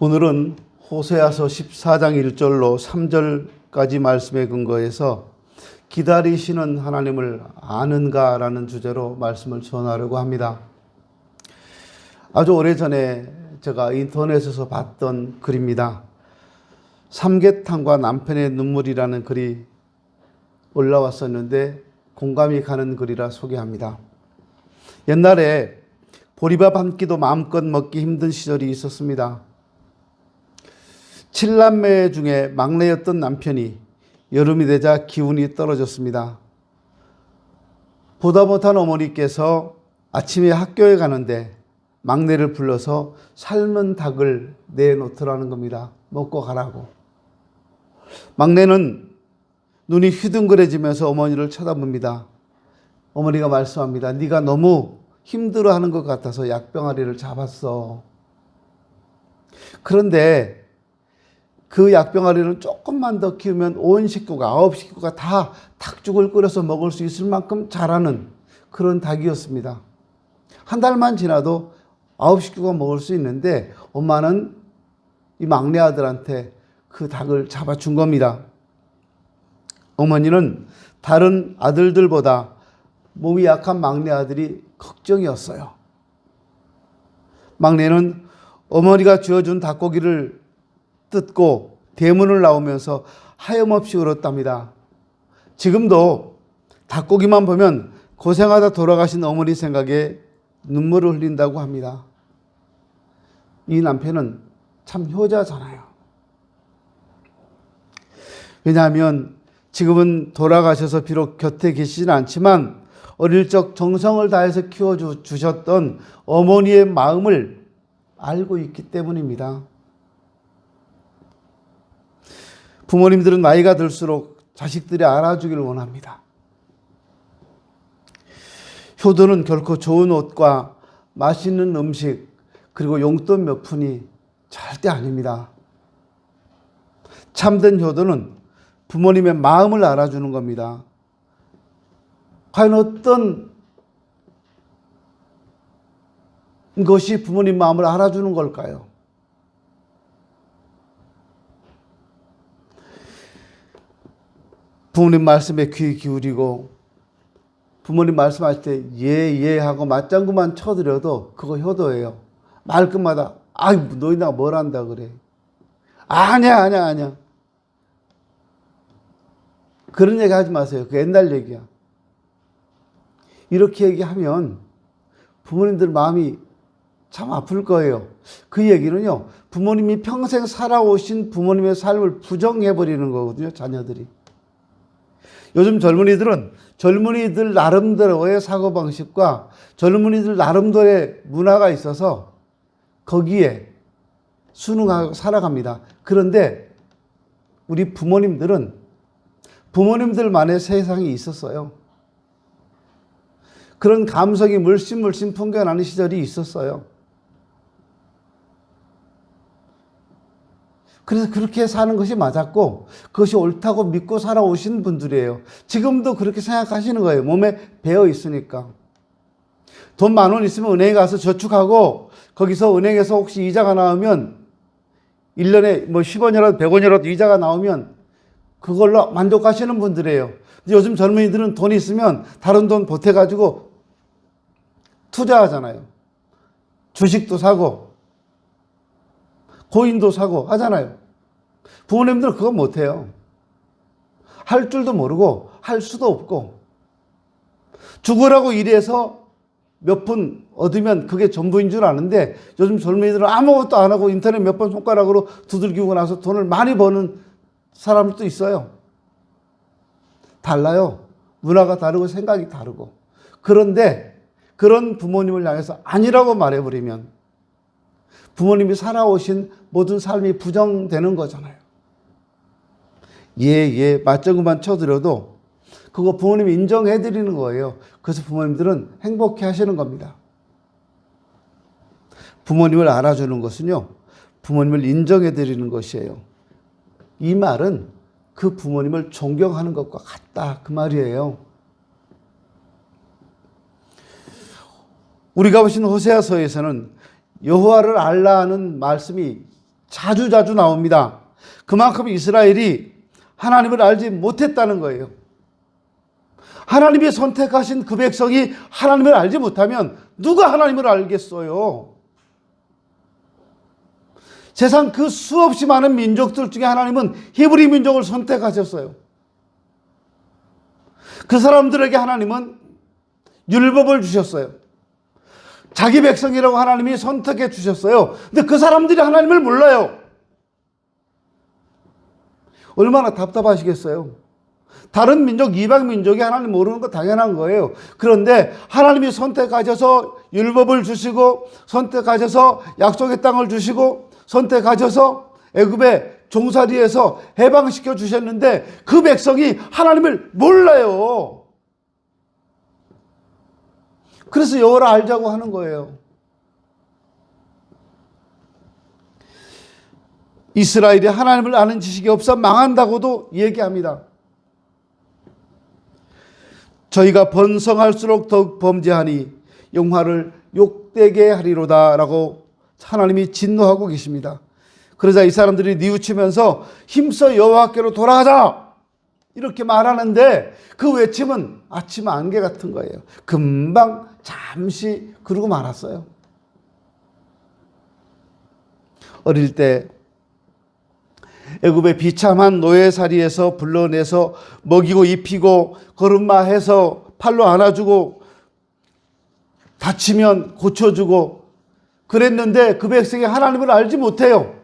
오늘은 호세아서 14장 1절로 3절까지 말씀에 근거해서 기다리시는 하나님을 아는가라는 주제로 말씀을 전하려고 합니다. 아주 오래전에 제가 인터넷에서 봤던 글입니다. 삼계탕과 남편의 눈물이라는 글이 올라왔었는데 공감이 가는 글이라 소개합니다. 옛날에 보리밥 한 끼도 마음껏 먹기 힘든 시절이 있었습니다. 7남매 중에 막내였던 남편이 여름이 되자 기운이 떨어졌습니다. 보다 못한 어머니께서 아침에 학교에 가는데 막내를 불러서 삶은 닭을 내놓더라는 겁니다. 먹고 가라고. 막내는 눈이 휘둥그레지면서 어머니를 쳐다봅니다. 어머니가 말씀합니다. 네가 너무 힘들어하는 것 같아서 약병아리를 잡았어. 그런데 그 약병아리는 조금만 더 키우면 온 식구가 9식구가 다 닭죽을 끓여서 먹을 수 있을 만큼 자라는 그런 닭이었습니다. 한 달만 지나도 9식구가 먹을 수 있는데 엄마는 이 막내 아들한테 그 닭을 잡아준 겁니다. 어머니는 다른 아들들보다 몸이 약한 막내 아들이 걱정이었어요. 막내는 어머니가 쥐어준 닭고기를 뜯고 대문을 나오면서 하염없이 울었답니다. 지금도 닭고기만 보면 고생하다 돌아가신 어머니 생각에 눈물을 흘린다고 합니다. 이 남편은 참 효자잖아요. 왜냐하면 지금은 돌아가셔서 비록 곁에 계시진 않지만 어릴 적 정성을 다해서 키워주셨던 어머니의 마음을 알고 있기 때문입니다. 부모님들은 나이가 들수록 자식들이 알아주기를 원합니다. 효도는 결코 좋은 옷과 맛있는 음식 그리고 용돈 몇 푼이 절대 아닙니다. 참된 효도는 부모님의 마음을 알아주는 겁니다. 과연 어떤 것이 부모님 마음을 알아주는 걸까요? 부모님 말씀에 귀 기울이고 부모님 말씀하실 때 예 하고 맞장구만 쳐드려도 그거 효도예요. 말끝마다 너희 내가 뭘 한다 그래. 아니야. 그런 얘기 하지 마세요. 그 옛날 얘기야. 이렇게 얘기하면 부모님들 마음이 참 아플 거예요. 그 얘기는요. 부모님이 평생 살아오신 부모님의 삶을 부정해버리는 거거든요. 자녀들이. 요즘 젊은이들은 젊은이들 나름대로의 사고방식과 젊은이들 나름대로의 문화가 있어서 거기에 순응하고 살아갑니다. 그런데 우리 부모님들은 부모님들만의 세상이 있었어요. 그런 감성이 물씬 풍겨나는 시절이 있었어요. 그래서 그렇게 사는 것이 맞았고 그것이 옳다고 믿고 살아오신 분들이에요. 지금도 그렇게 생각하시는 거예요. 몸에 배어 있으니까. 돈 10,000원 있으면 은행에 가서 저축하고 거기서 은행에서 혹시 이자가 나오면 1년에 10원이라도 100원이라도 이자가 나오면 그걸로 만족하시는 분들이에요. 요즘 젊은이들은 돈이 있으면 다른 돈 보태가지고 투자하잖아요. 주식도 사고 코인도 사고 하잖아요. 부모님들은 그거 못해요. 할 줄도 모르고 할 수도 없고 죽으라고 일해서 몇 푼 얻으면 그게 전부인 줄 아는데 요즘 젊은이들은 아무것도 안 하고 인터넷 몇 번 손가락으로 두들기고 나서 돈을 많이 버는 사람도 있어요. 달라요. 문화가 다르고 생각이 다르고. 그런데 그런 부모님을 향해서 아니라고 말해버리면 부모님이 살아오신 모든 삶이 부정되는 거잖아요. 맞장구만 쳐드려도 그거 부모님이 인정해드리는 거예요. 그래서 부모님들은 행복해 하시는 겁니다. 부모님을 알아주는 것은요, 부모님을 인정해드리는 것이에요. 이 말은 그 부모님을 존경하는 것과 같다. 그 말이에요. 우리가 보신 호세아서에서는 여호와를 알라는 말씀이 자주자주 나옵니다. 그만큼 이스라엘이 하나님을 알지 못했다는 거예요. 하나님이 선택하신 그 백성이 하나님을 알지 못하면 누가 하나님을 알겠어요? 세상 그 수없이 많은 민족들 중에 하나님은 히브리 민족을 선택하셨어요. 그 사람들에게 하나님은 율법을 주셨어요. 자기 백성이라고 하나님이 선택해 주셨어요. 근데 그 사람들이 하나님을 몰라요. 얼마나 답답하시겠어요? 다른 민족, 이방 민족이 하나님 모르는 거 당연한 거예요. 그런데 하나님이 선택하셔서 율법을 주시고, 선택하셔서 약속의 땅을 주시고, 선택하셔서 애굽의 종살이에서 해방시켜 주셨는데 그 백성이 하나님을 몰라요. 그래서 여호와를 알자고 하는 거예요. 이스라엘이 하나님을 아는 지식이 없어 망한다고도 얘기합니다. 저희가 번성할수록 더욱 범죄하니 영화를 욕되게 하리로다 라고 하나님이 진노하고 계십니다. 그러자 이 사람들이 뉘우치면서 힘써 여호와께로 돌아가자 이렇게 말하는데 그 외침은 아침 안개 같은 거예요. 금방 잠시 그러고 말았어요. 어릴 때 애굽의 비참한 노예살이에서 불러내서 먹이고 입히고 걸음마해서 팔로 안아주고 다치면 고쳐주고 그랬는데 그 백성이 하나님을 알지 못해요.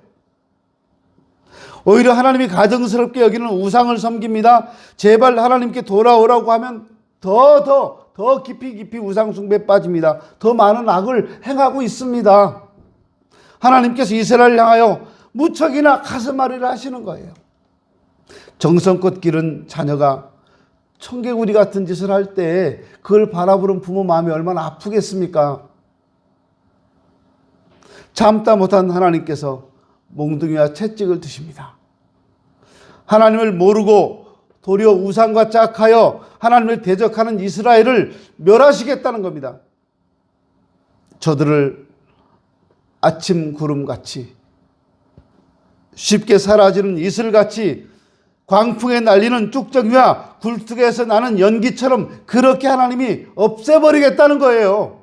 오히려 하나님이 가증스럽게 여기는 우상을 섬깁니다. 제발 하나님께 돌아오라고 하면 더 깊이 우상 숭배에 빠집니다. 더 많은 악을 행하고 있습니다. 하나님께서 이스라엘을 향하여 무척이나 가슴앓이를 하시는 거예요. 정성껏 기른 자녀가 청개구리 같은 짓을 할 때 그걸 바라보는 부모 마음이 얼마나 아프겠습니까? 참다 못한 하나님께서 몽둥이와 채찍을 드십니다. 하나님을 모르고 도리어 우상과 짝하여 하나님을 대적하는 이스라엘을 멸하시겠다는 겁니다. 저들을 아침 구름같이 쉽게 사라지는 이슬같이 광풍에 날리는 쭉정이와 굴뚝에서 나는 연기처럼 그렇게 하나님이 없애버리겠다는 거예요.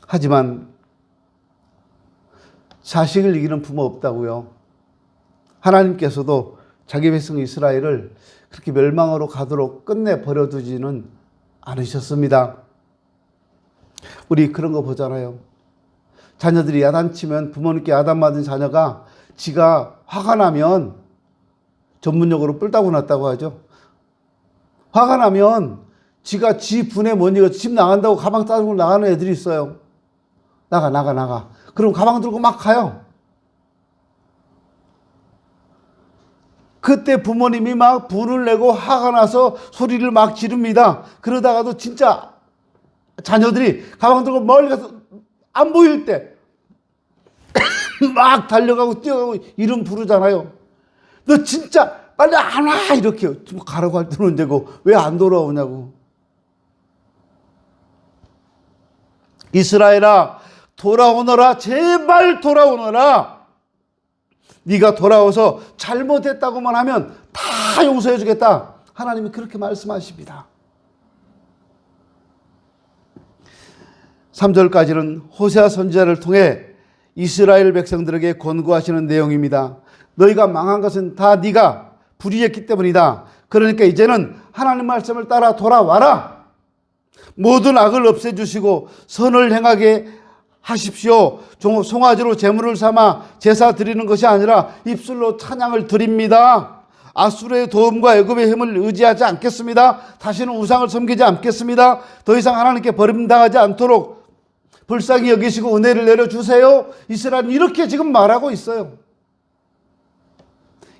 하지만 자식을 이기는 부모 없다고요. 하나님께서도 자기 백성 이스라엘을 그렇게 멸망으로 가도록 끝내 버려두지는 않으셨습니다. 우리 그런 거 보잖아요. 자녀들이 야단치면 부모님께 야단맞은 자녀가 지가 화가 나면 전문용어로 뿔따구 났다고 하죠. 화가 나면 지가 지 분에 못 이겨 집 나간다고 가방 싸들고 나가는 애들이 있어요. 나가. 그럼 가방 들고 막 가요. 그때 부모님이 막 분을 내고 화가 나서 소리를 막 지릅니다. 그러다가도 진짜 자녀들이 가방 들고 멀리 가서 안 보일 때 막 달려가고 뛰어가고 이름 부르잖아요. 너 진짜 빨리 안 와 이렇게 가라고 할 때는 언제고 왜 안 돌아오냐고. 이스라엘아 돌아오너라, 제발 돌아오너라. 네가 돌아와서 잘못했다고만 하면 다 용서해 주겠다. 하나님이 그렇게 말씀하십니다. 3절까지는 호세아 선지자를 통해 이스라엘 백성들에게 권고하시는 내용입니다. 너희가 망한 것은 다 네가 불의했기 때문이다. 그러니까 이제는 하나님 말씀을 따라 돌아와라. 모든 악을 없애주시고 선을 행하게 하십시오. 송아지로 제물을 삼아 제사 드리는 것이 아니라 입술로 찬양을 드립니다. 아수르의 도움과 애굽의 힘을 의지하지 않겠습니다. 다시는 우상을 섬기지 않겠습니다. 더 이상 하나님께 버림당하지 않도록 불쌍히 여기시고 은혜를 내려주세요. 이스라엘은 이렇게 지금 말하고 있어요.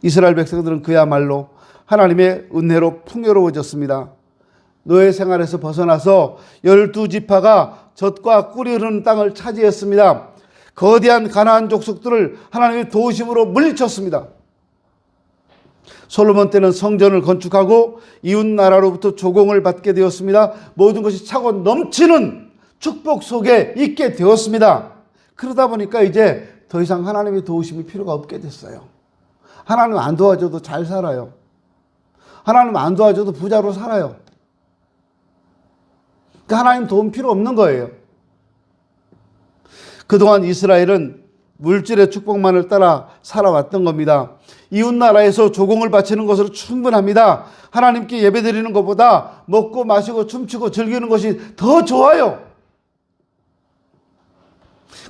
이스라엘 백성들은 그야말로 하나님의 은혜로 풍요로워졌습니다. 노예 생활에서 벗어나서 12지파가 젖과 꿀이 흐르는 땅을 차지했습니다. 거대한 가나안 족속들을 하나님의 도우심으로 물리쳤습니다. 솔로몬 때는 성전을 건축하고 이웃 나라로부터 조공을 받게 되었습니다. 모든 것이 차고 넘치는 축복 속에 있게 되었습니다. 그러다 보니까 이제 더 이상 하나님의 도우심이 필요가 없게 됐어요. 하나님 안 도와줘도 잘 살아요. 하나님 안 도와줘도 부자로 살아요. 그러니까 하나님 도움 필요 없는 거예요. 그동안 이스라엘은 물질의 축복만을 따라 살아왔던 겁니다. 이웃나라에서 조공을 바치는 것으로 충분합니다. 하나님께 예배드리는 것보다 먹고 마시고 춤추고 즐기는 것이 더 좋아요.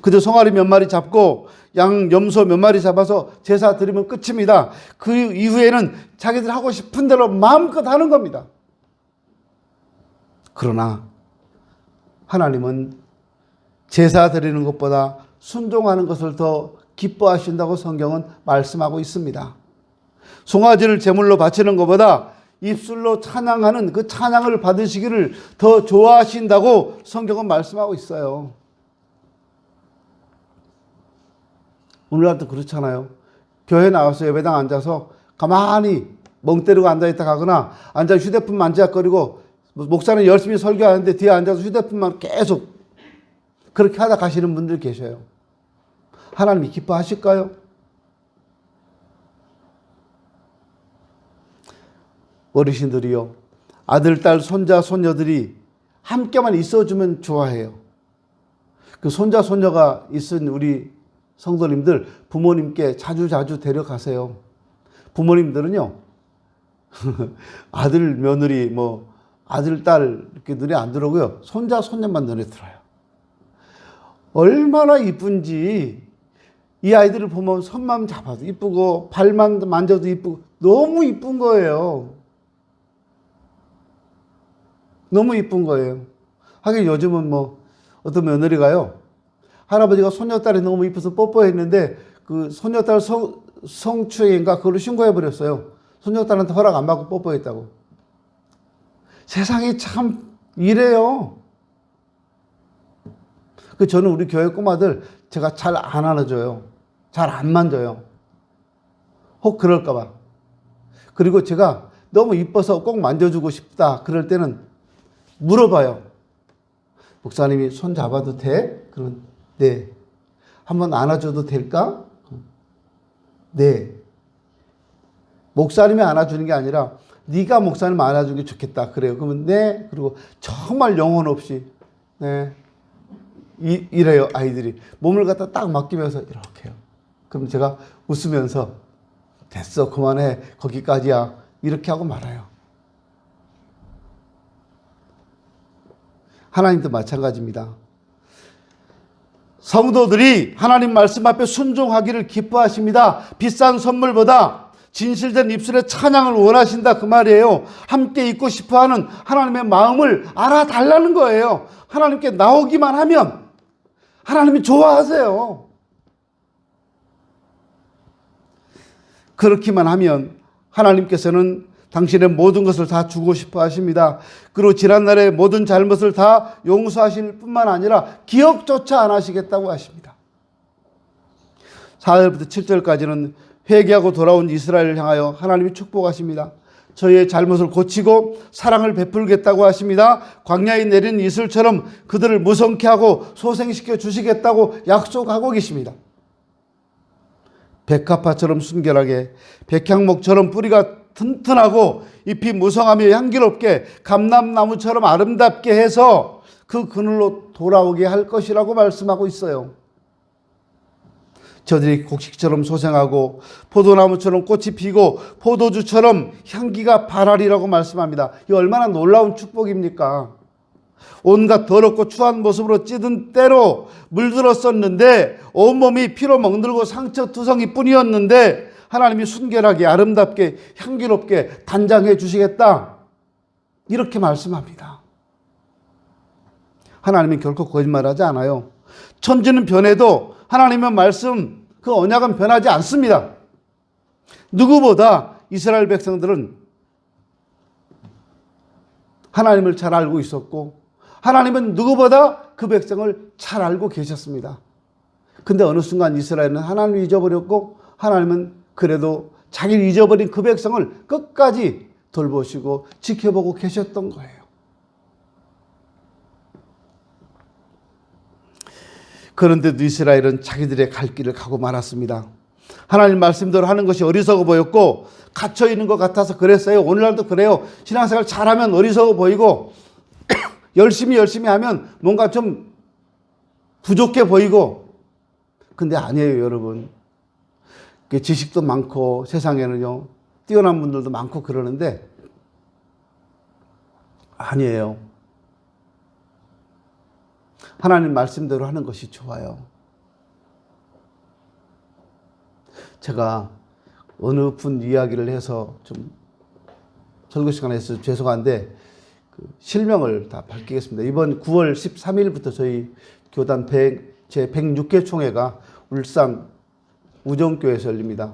그저 송아리 몇 마리 잡고 양, 염소 몇 마리 잡아서 제사 드리면 끝입니다. 그 이후에는 자기들 하고 싶은 대로 마음껏 하는 겁니다. 그러나 하나님은 제사 드리는 것보다 순종하는 것을 더 기뻐하신다고 성경은 말씀하고 있습니다. 송아지를 제물로 바치는 것보다 입술로 찬양하는 그 찬양을 받으시기를 더 좋아하신다고 성경은 말씀하고 있어요. 오늘날도 그렇잖아요. 교회 나와서 예배당 앉아서 가만히 멍 때리고 앉아있다 가거나 앉아 휴대폰 만지작거리고 목사는 열심히 설교하는데 뒤에 앉아서 휴대폰만 계속 그렇게 하다 가시는 분들 계셔요. 하나님이 기뻐하실까요? 어르신들이요, 아들, 딸, 손자, 손녀들이 함께만 있어주면 좋아해요. 그 손자, 손녀가 있은 우리 성도님들 부모님께 자주 데려가세요. 부모님들은요, 아들, 며느리, 아들, 딸 이렇게 눈에 안 들어오고요. 손자, 손녀만 눈에 들어요. 얼마나 이쁜지 이 아이들을 보면 손만 잡아도 이쁘고 발만 만져도 이쁘고 너무 이쁜 거예요. 너무 이쁜 거예요. 하긴 요즘은 어떤 며느리가요, 할아버지가 손녀딸이 너무 이뻐서 뽀뽀했는데 그 손녀딸 성추행인가 그걸로 신고해버렸어요. 손녀딸한테 허락 안 받고 뽀뽀했다고. 세상이 참 이래요. 저는 우리 교회 꼬마들 제가 잘 안 안아줘요. 잘 안 만져요. 혹 그럴까봐. 그리고 제가 너무 이뻐서 꼭 만져주고 싶다 그럴 때는 물어봐요. 목사님이 손 잡아도 돼? 그러면 네. 한번 안아줘도 될까? 네. 목사님이 안아주는 게 아니라 네가 목사님 안아주는 게 좋겠다. 그래요. 그러면 네. 그리고 정말 영혼 없이 네. 이래요. 아이들이 몸을 갖다 딱 맡기면서 이렇게요. 그럼 제가 웃으면서 됐어, 그만해, 거기까지야, 이렇게 하고 말아요. 하나님도 마찬가지입니다. 성도들이 하나님 말씀 앞에 순종하기를 기뻐하십니다. 비싼 선물보다 진실된 입술의 찬양을 원하신다 그 말이에요. 함께 있고 싶어하는 하나님의 마음을 알아달라는 거예요. 하나님께 나오기만 하면 하나님이 좋아하세요. 그렇기만 하면 하나님께서는 당신의 모든 것을 다 주고 싶어 하십니다. 그리고 지난날의 모든 잘못을 다 용서하실 뿐만 아니라 기억조차 안 하시겠다고 하십니다. 4절부터 7절까지는 회개하고 돌아온 이스라엘을 향하여 하나님이 축복하십니다. 저희의 잘못을 고치고 사랑을 베풀겠다고 하십니다. 광야에 내린 이슬처럼 그들을 무성케 하고 소생시켜 주시겠다고 약속하고 계십니다. 백합화처럼 순결하게, 백향목처럼 뿌리가 튼튼하고 잎이 무성하며 향기롭게, 감람나무처럼 아름답게 해서 그 그늘로 돌아오게 할 것이라고 말씀하고 있어요. 저들이 곡식처럼 소생하고 포도나무처럼 꽃이 피고 포도주처럼 향기가 발하리라고 말씀합니다. 이 얼마나 놀라운 축복입니까? 온갖 더럽고 추한 모습으로 찌든 때로 물들었었는데 온몸이 피로 멍들고 상처투성이 뿐이었는데 하나님이 순결하게 아름답게 향기롭게 단장해 주시겠다, 이렇게 말씀합니다. 하나님은 결코 거짓말하지 않아요. 천지는 변해도 하나님의 말씀, 그 언약은 변하지 않습니다. 누구보다 이스라엘 백성들은 하나님을 잘 알고 있었고 하나님은 누구보다 그 백성을 잘 알고 계셨습니다. 근데 어느 순간 이스라엘은 하나님을 잊어버렸고 하나님은 그래도 자기를 잊어버린 그 백성을 끝까지 돌보시고 지켜보고 계셨던 거예요. 그런데도 이스라엘은 자기들의 갈 길을 가고 말았습니다. 하나님 말씀대로 하는 것이 어리석어 보였고 갇혀 있는 것 같아서 그랬어요. 오늘날도 그래요. 신앙생활 잘하면 어리석어 보이고 열심히 하면 뭔가 좀 부족해 보이고, 근데 아니에요, 여러분. 지식도 많고 세상에는요 뛰어난 분들도 많고 그러는데 아니에요. 하나님 말씀대로 하는 것이 좋아요. 제가 어느 분 이야기를 해서 좀 설교 시간에서 죄송한데 실명을 다 밝히겠습니다. 이번 9월 13일부터 저희 교단 제 106개 총회가 울산 우정교회에서 열립니다.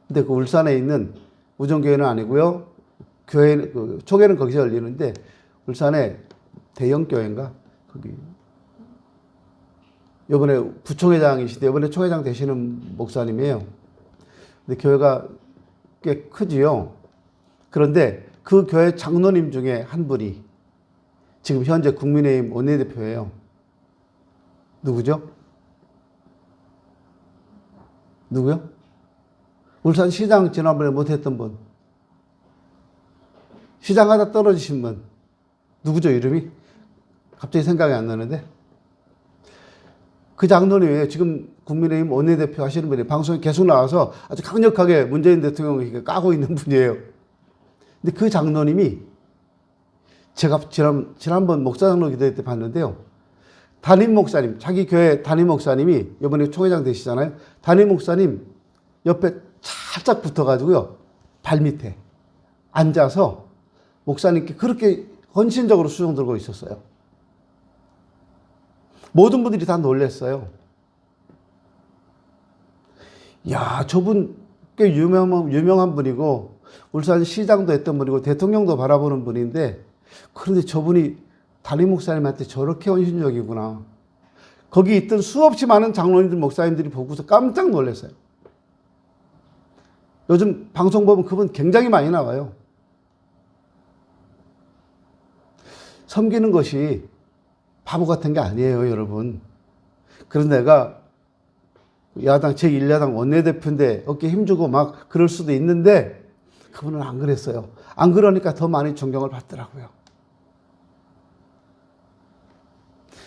근데 그 울산에 있는 우정교회는 아니고요. 총회는 거기서 열리는데 울산에 대형교회인가? 거기 이번에 부총회장이시대. 이번에 총회장 되시는 목사님이에요. 근데 교회가 꽤 크지요. 그런데 그 교회 장로님 중에 한 분이 지금 현재 국민의힘 원내대표예요. 누구죠? 누구요? 울산 시장 지난번에 못했던 분. 시장 하다 떨어지신 분. 누구죠, 이름이? 갑자기 생각이 안 나는데. 그 장로님이에요. 지금 국민의힘 원내대표 하시는 분이 방송에 계속 나와서 아주 강력하게 문재인 대통령을 까고 있는 분이에요. 근데 그 장로님이 제가 지난번 목사장로 기도회 때 봤는데요. 담임 목사님, 자기 교회 담임 목사님이 이번에 총회장 되시잖아요. 담임 목사님 옆에 살짝 붙어가지고요. 발 밑에 앉아서 목사님께 그렇게 헌신적으로 수종 들고 있었어요. 모든 분들이 다 놀랐어요. 야, 저분 꽤 유명한 분이고 울산 시장도 했던 분이고 대통령도 바라보는 분인데 그런데 저분이 담임 목사님한테 저렇게 헌신적이구나. 거기 있던 수없이 많은 장로님들, 목사님들이 보고서 깜짝 놀랐어요. 요즘 방송 보면 그분 굉장히 많이 나와요. 섬기는 것이 바보 같은 게 아니에요, 여러분. 그런 내가 야당, 제1야당 원내대표인데 어깨 힘주고 막 그럴 수도 있는데 그분은 안 그랬어요. 안 그러니까 더 많이 존경을 받더라고요.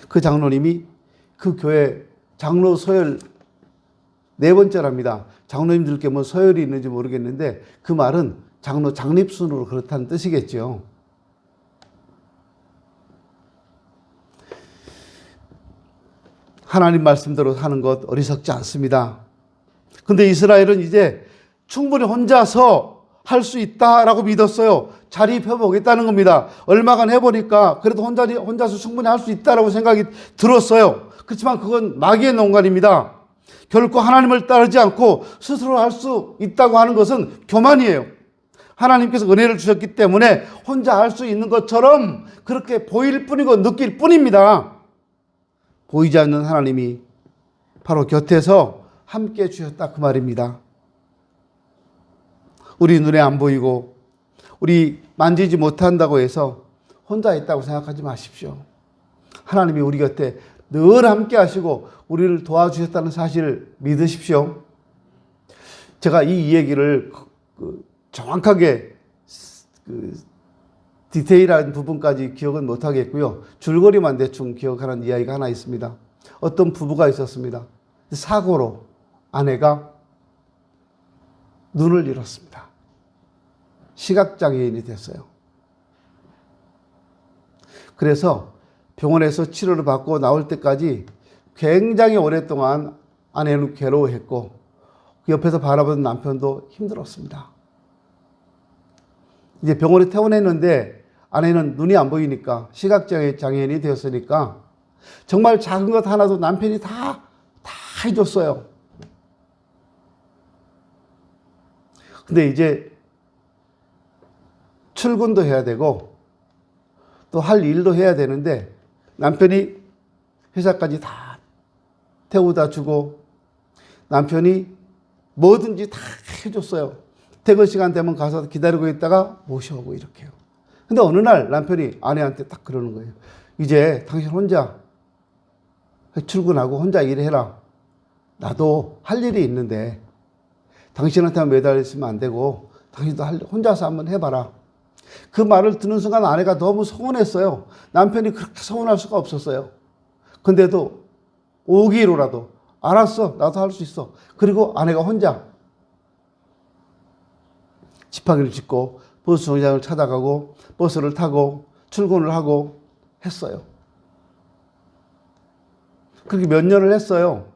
그 장로님이 그 교회 장로 서열 4번째랍니다. 장로님들께 뭐 서열이 있는지 모르겠는데 그 말은 장로 장립순으로 그렇다는 뜻이겠죠. 하나님 말씀대로 사는 것 어리석지 않습니다. 근데 이스라엘은 이제 충분히 혼자서 할 수 있다라고 믿었어요. 자립해보겠다는 겁니다. 얼마간 해보니까 그래도 혼자서 충분히 할 수 있다라고 생각이 들었어요. 그렇지만 그건 마귀의 농간입니다. 결코 하나님을 따르지 않고 스스로 할 수 있다고 하는 것은 교만이에요. 하나님께서 은혜를 주셨기 때문에 혼자 할 수 있는 것처럼 그렇게 보일 뿐이고 느낄 뿐입니다. 보이지 않는 하나님이 바로 곁에서 함께 주셨다 그 말입니다. 우리 눈에 안 보이고 우리 만지지 못한다고 해서 혼자 있다고 생각하지 마십시오. 하나님이 우리 곁에 늘 함께 하시고 우리를 도와주셨다는 사실을 믿으십시오. 제가 이 얘기를 정확하게 디테일한 부분까지 기억은 못하겠고요. 줄거리만 대충 기억하는 이야기가 하나 있습니다. 어떤 부부가 있었습니다. 사고로 아내가 눈을 잃었습니다. 시각장애인이 됐어요. 그래서 병원에서 치료를 받고 나올 때까지 굉장히 오랫동안 아내는 괴로워했고 그 옆에서 바라보는 남편도 힘들었습니다. 이제 병원에 퇴원했는데 아내는 눈이 안 보이니까 시각장애인이 되었으니까 정말 작은 것 하나도 남편이 다 해줬어요. 근데 이제 출근도 해야 되고 또 할 일도 해야 되는데 남편이 회사까지 다 태워다 주고 남편이 뭐든지 다 해줬어요. 퇴근 시간 되면 가서 기다리고 있다가 모셔오고 이렇게요. 근데 어느 날 남편이 아내한테 딱 그러는 거예요. 이제 당신 혼자 출근하고 혼자 일해라. 나도 할 일이 있는데 당신한테만 매달려 있으면 안 되고 당신도 혼자서 한번 해봐라. 그 말을 듣는 순간 아내가 너무 서운했어요. 남편이 그렇게 서운할 수가 없었어요. 근데도 오기로라도 알았어, 나도 할 수 있어. 그리고 아내가 혼자 지팡이를 짚고 버스 정류장을 찾아가고 버스를 타고 출근을 하고 했어요. 그렇게 몇 년을 했어요.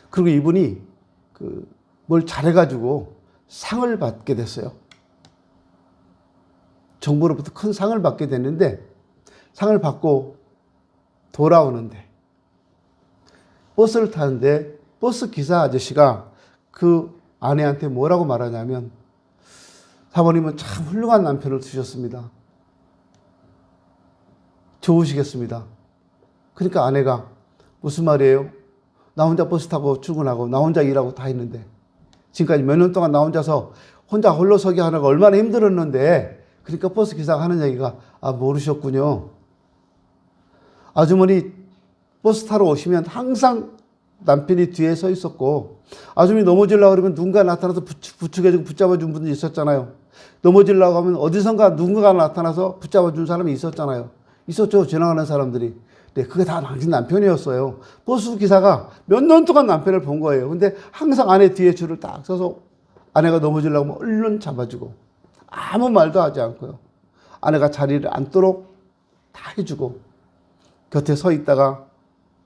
그리고 이분이 뭘 잘해가지고 상을 받게 됐어요. 정부로부터 큰 상을 받게 됐는데 상을 받고 돌아오는데 버스를 타는데 버스 기사 아저씨가 그 아내한테 뭐라고 말하냐면 사모님은 참 훌륭한 남편을 두셨습니다. 좋으시겠습니다. 그러니까 아내가 무슨 말이에요? 나 혼자 버스 타고 출근하고 나 혼자 일하고 다 했는데 지금까지 몇 년 동안 나 혼자서 혼자 홀로서기 하느라 얼마나 힘들었는데 그러니까 버스 기사가 하는 얘기가 모르셨군요. 아주머니 버스 타러 오시면 항상 남편이 뒤에 서 있었고 아주머니 넘어지려고 그러면 누군가 나타나서 부축해주고 붙잡아준 분도 있었잖아요. 넘어지려고 하면 어디선가 누군가가 나타나서 붙잡아준 사람이 있었잖아요. 있었죠. 지나가는 사람들이. 네, 그게 다 당신 남편이었어요. 버스 기사가 몇 년 동안 남편을 본 거예요. 근데 항상 아내 뒤에 줄을 딱 서서 아내가 넘어지려고 하면 얼른 잡아주고 아무 말도 하지 않고요. 아내가 자리를 앉도록 다 해주고 곁에 서 있다가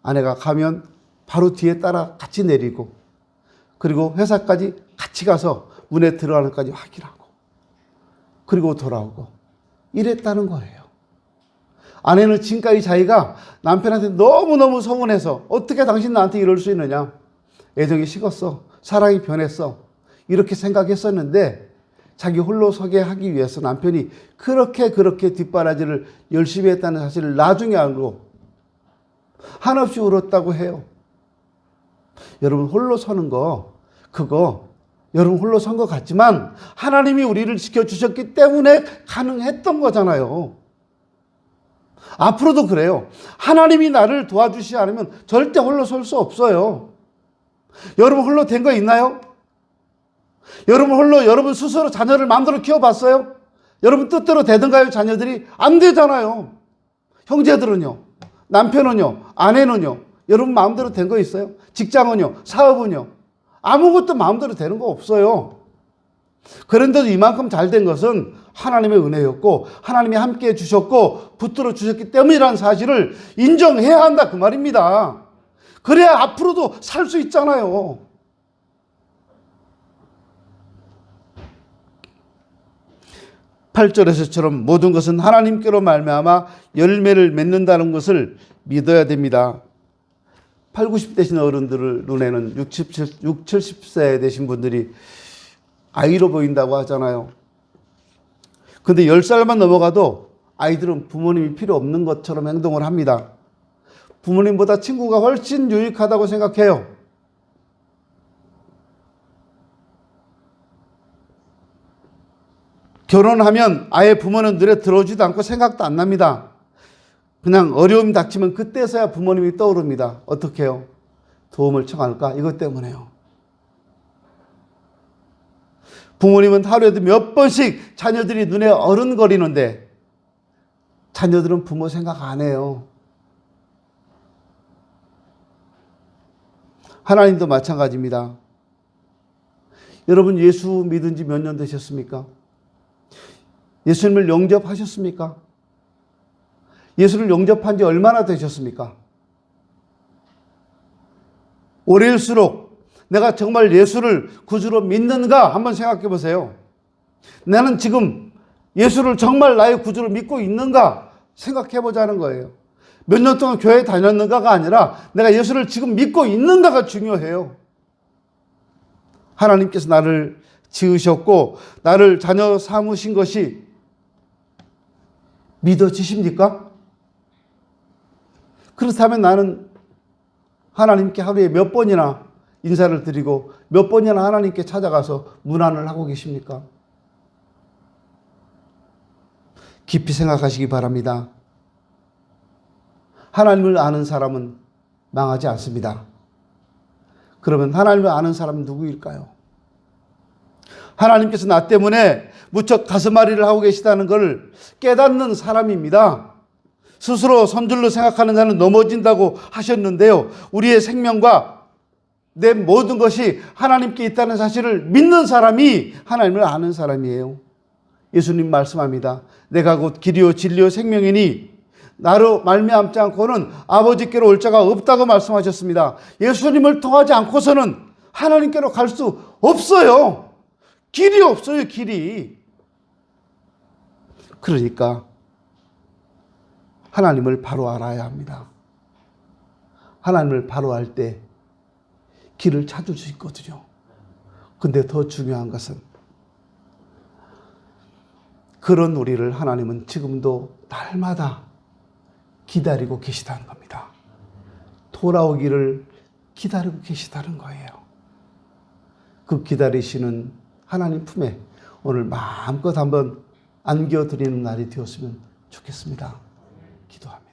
아내가 가면 바로 뒤에 따라 같이 내리고 그리고 회사까지 같이 가서 문에 들어가는까지 확인하고 그리고 돌아오고 이랬다는 거예요. 아내는 지금까지 자기가 남편한테 너무너무 서운해서 어떻게 당신 나한테 이럴 수 있느냐. 애정이 식었어. 사랑이 변했어. 이렇게 생각했었는데 자기 홀로 서게 하기 위해서 남편이 그렇게 뒷바라지를 열심히 했다는 사실을 나중에 알고 한없이 울었다고 해요. 여러분 홀로 서는 거 그거 여러분 홀로 선 것 같지만 하나님이 우리를 지켜주셨기 때문에 가능했던 거잖아요. 앞으로도 그래요. 하나님이 나를 도와주시지 않으면 절대 홀로 설 수 없어요. 여러분 홀로 된 거 있나요? 여러분 홀로 여러분 스스로 자녀를 마음대로 키워봤어요? 여러분 뜻대로 되던가요? 자녀들이 안 되잖아요. 형제들은요? 남편은요? 아내는요? 여러분 마음대로 된 거 있어요? 직장은요? 사업은요? 아무것도 마음대로 되는 거 없어요. 그런데도 이만큼 잘 된 것은 하나님의 은혜였고 하나님이 함께해 주셨고 붙들어 주셨기 때문이라는 사실을 인정해야 한다 그 말입니다. 그래야 앞으로도 살 수 있잖아요. 팔 절에서처럼 모든 것은 하나님께로 말미암아 열매를 맺는다는 것을 믿어야 됩니다. 8, 90 되신 어른들을 눈에는 6, 70세 되신 분들이 아이로 보인다고 하잖아요. 근데 10살만 넘어가도 아이들은 부모님이 필요 없는 것처럼 행동을 합니다. 부모님보다 친구가 훨씬 유익하다고 생각해요. 결혼하면 아예 부모는 눈에 들어오지도 않고 생각도 안 납니다. 그냥 어려움이 닥치면 그때서야 부모님이 떠오릅니다. 어떻게 해요? 도움을 청할까? 이것 때문에요. 부모님은 하루에도 몇 번씩 자녀들이 눈에 어른거리는데 자녀들은 부모 생각 안 해요. 하나님도 마찬가지입니다. 여러분 예수 믿은 지 몇 년 되셨습니까? 예수님을 영접하셨습니까? 예수를 영접한 지 얼마나 되셨습니까? 오래일수록 내가 정말 예수를 구주로 믿는가 한번 생각해 보세요. 나는 지금 예수를 정말 나의 구주로 믿고 있는가 생각해 보자는 거예요. 몇 년 동안 교회 다녔는가가 아니라 내가 예수를 지금 믿고 있는가가 중요해요. 하나님께서 나를 지으셨고 나를 자녀 삼으신 것이 믿어지십니까? 그렇다면 나는 하나님께 하루에 몇 번이나 인사를 드리고 몇 번이나 하나님께 찾아가서 문안을 하고 계십니까? 깊이 생각하시기 바랍니다. 하나님을 아는 사람은 망하지 않습니다. 그러면 하나님을 아는 사람은 누구일까요? 하나님께서 나 때문에 무척 가슴앓이를 하고 계시다는 것을 깨닫는 사람입니다. 스스로 선줄로 생각하는 자는 넘어진다고 하셨는데요. 우리의 생명과 내 모든 것이 하나님께 있다는 사실을 믿는 사람이 하나님을 아는 사람이에요. 예수님 말씀합니다. 내가 곧 길이요 진리요 생명이니 나로 말미암지 않고는 아버지께로 올 자가 없다고 말씀하셨습니다. 예수님을 통하지 않고서는 하나님께로 갈 수 없어요. 길이 없어요, 길이. 그러니까 하나님을 바로 알아야 합니다. 하나님을 바로 알 때 길을 찾을 수 있거든요. 근데 더 중요한 것은 그런 우리를 하나님은 지금도 날마다 기다리고 계시다는 겁니다. 돌아오기를 기다리고 계시다는 거예요. 그 기다리시는 하나님 품에 오늘 마음껏 한번 안겨드리는 날이 되었으면 좋겠습니다. 기도합니다.